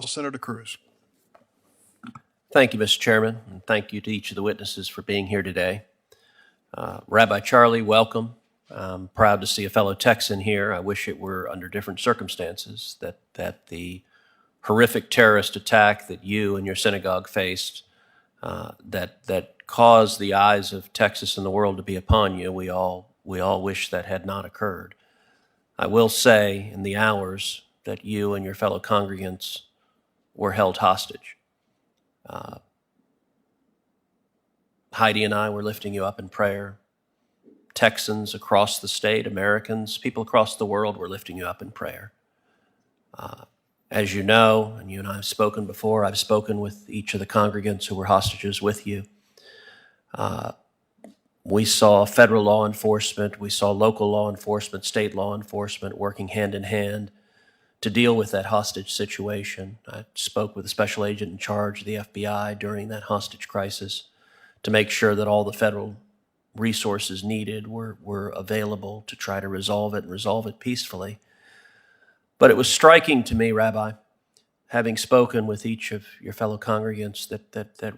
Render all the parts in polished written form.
Senator Cruz. Thank you, Mr. Chairman, and thank you to each of the witnesses for being here today. Rabbi Charlie, welcome. I'm proud to see a fellow Texan here. I wish it were under different circumstances, that the horrific terrorist attack that you and your synagogue faced, that caused the eyes of Texas and the world to be upon you, we all wish that had not occurred. I will say in the hours that you and your fellow congregants were held hostage, Heidi and I were lifting you up in prayer. Texans across the state, Americans, people across the world were lifting you up in prayer. As you know, and you and I have spoken before, I've spoken with each of the congregants who were hostages with you. We saw federal law enforcement, we saw local law enforcement, state law enforcement working hand in hand to deal with that hostage situation. I spoke with the special agent in charge of the FBI during that hostage crisis to make sure that all the federal resources needed were available to try to resolve it and resolve it peacefully. But it was striking to me, Rabbi, having spoken with each of your fellow congregants that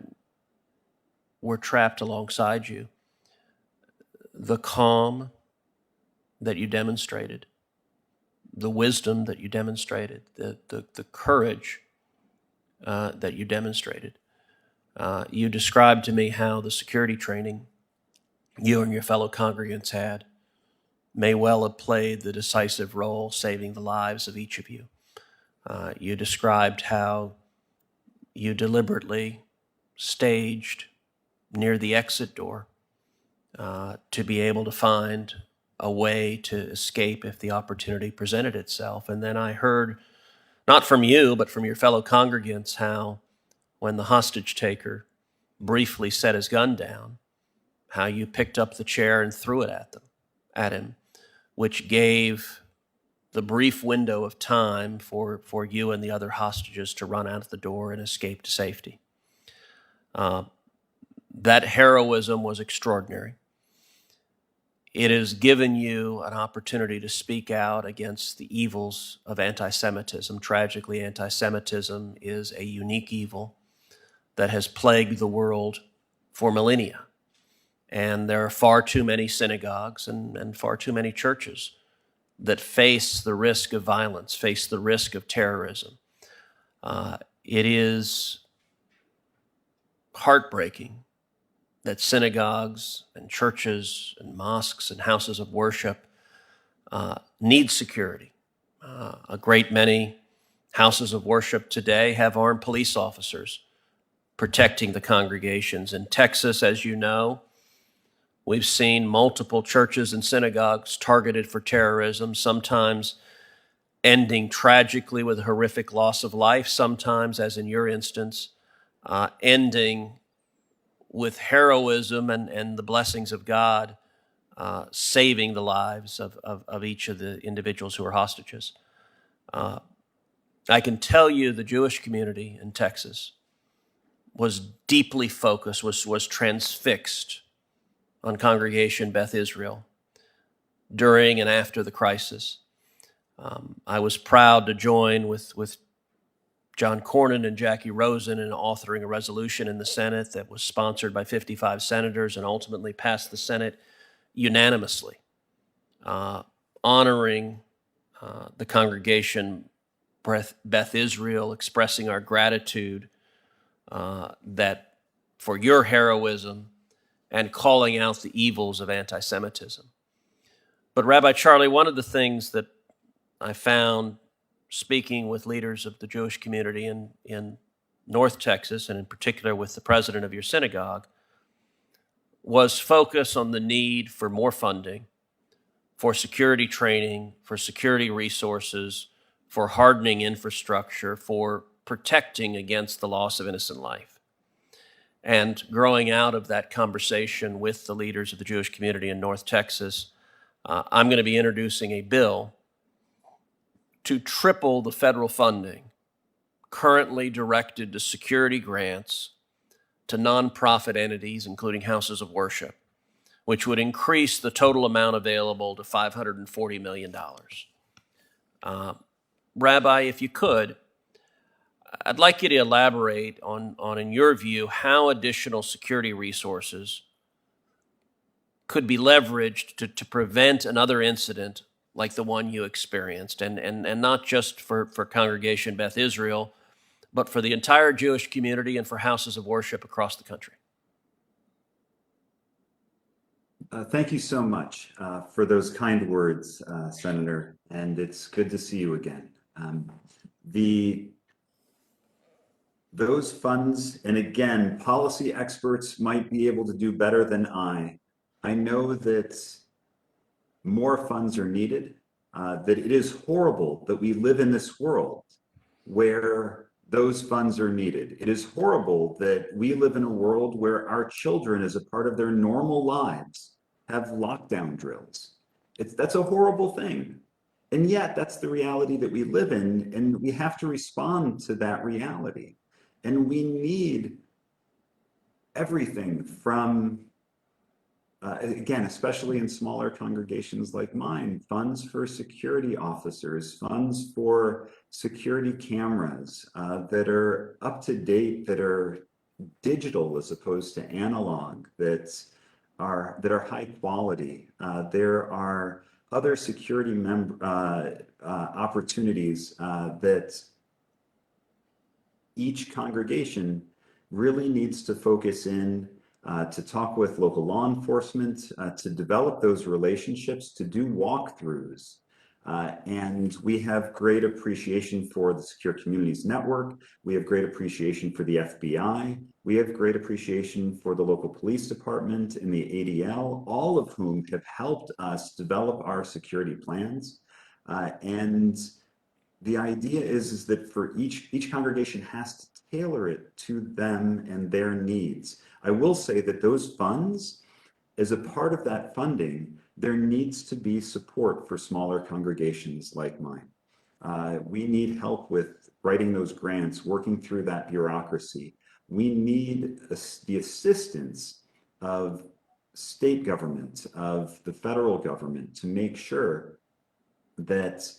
were trapped alongside you, the calm that you demonstrated, the wisdom that you demonstrated, the courage that you demonstrated. You described to me how the security training you and your fellow congregants had may well have played the decisive role saving the lives of each of you. You described how you deliberately staged near the exit door to be able to find a way to escape if the opportunity presented itself. And then I heard, not from you, but from your fellow congregants, how when the hostage taker briefly set his gun down, how you picked up the chair and threw it at him, which gave the brief window of time for you and the other hostages to run out of the door and escape to safety. That heroism was extraordinary. It has given you an opportunity to speak out against the evils of anti-Semitism. Tragically, anti-Semitism is a unique evil that has plagued the world for millennia. And there are far too many synagogues and far too many churches that face the risk of violence, face the risk of terrorism. It is heartbreaking that synagogues and churches and mosques and houses of worship need security. A great many houses of worship today have armed police officers protecting the congregations. In Texas, as you know, we've seen multiple churches and synagogues targeted for terrorism, sometimes ending tragically with a horrific loss of life, sometimes, as in your instance, ending with heroism and the blessings of God, saving the lives of each of the individuals who are hostages. I can tell you the Jewish community in Texas was deeply focused, was transfixed on Congregation Beth Israel during and after the crisis. I was proud to join with John Cornyn and Jackie Rosen in authoring a resolution in the Senate that was sponsored by 55 senators and ultimately passed the Senate unanimously, honoring the Congregation Beth Israel, expressing our gratitude that for your heroism and calling out the evils of anti-Semitism. But Rabbi Charlie, one of the things that I found speaking with leaders of the Jewish community in North Texas, and in particular with the president of your synagogue, was focus on the need for more funding, for security training, for security resources, for hardening infrastructure, for protecting against the loss of innocent life. And growing out of that conversation with the leaders of the Jewish community in North Texas, I'm going to be introducing a bill to triple the federal funding currently directed to security grants to nonprofit entities, including houses of worship, which would increase the total amount available to $540 million. Rabbi, if you could, I'd like you to elaborate on, in your view, how additional security resources could be leveraged to prevent another incident like the one you experienced, and not just for Congregation Beth Israel, but for the entire Jewish community and for houses of worship across the country. Thank you so much for those kind words, Senator, and it's good to see you again. Those funds, and again, policy experts might be able to do better than I. I know that more funds are needed, that it is horrible that we live in this world where those funds are needed. It is horrible that we live in a world where our children, as a part of their normal lives, have lockdown drills. That's a horrible thing. And yet that's the reality that we live in, and we have to respond to that reality. And we need everything from, again, especially in smaller congregations like mine, funds for security officers, funds for security cameras that are up to date, that are digital as opposed to analog, that are high quality. There are other security opportunities that each congregation really needs to focus in, to talk with local law enforcement, to develop those relationships, to do walkthroughs. And we have great appreciation for the Secure Communities Network. We have great appreciation for the FBI. We have great appreciation for the local police department and the ADL, all of whom have helped us develop our security plans. And the idea is that for each congregation has to tailor it to them and their needs. I will say that those funds, as a part of that funding, there needs to be support for smaller congregations like mine. We need help with writing those grants, working through that bureaucracy. We need the assistance of state government, of the federal government, to make sure that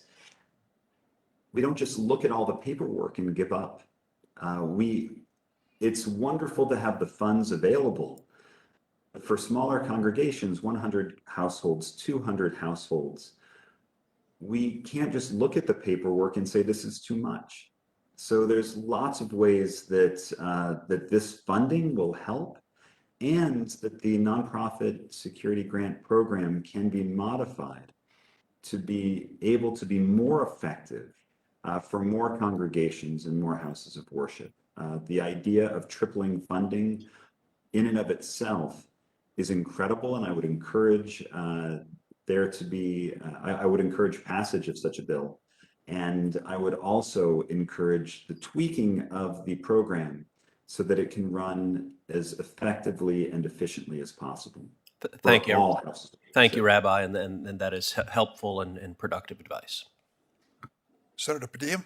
we don't just look at all the paperwork and give up. It's wonderful to have the funds available. For smaller congregations, 100 households, 200 households, we can't just look at the paperwork and say this is too much. So there's lots of ways that this funding will help, and that the nonprofit security grant program can be modified to be able to be more effective for more congregations and more houses of worship. The idea of tripling funding in and of itself is incredible, and I would encourage I would encourage passage of such a bill. And I would also encourage the tweaking of the program so that it can run as effectively and efficiently as possible. Thank you. All houses. Thank you, Rabbi, and that is helpful and productive advice. Senator Padilla.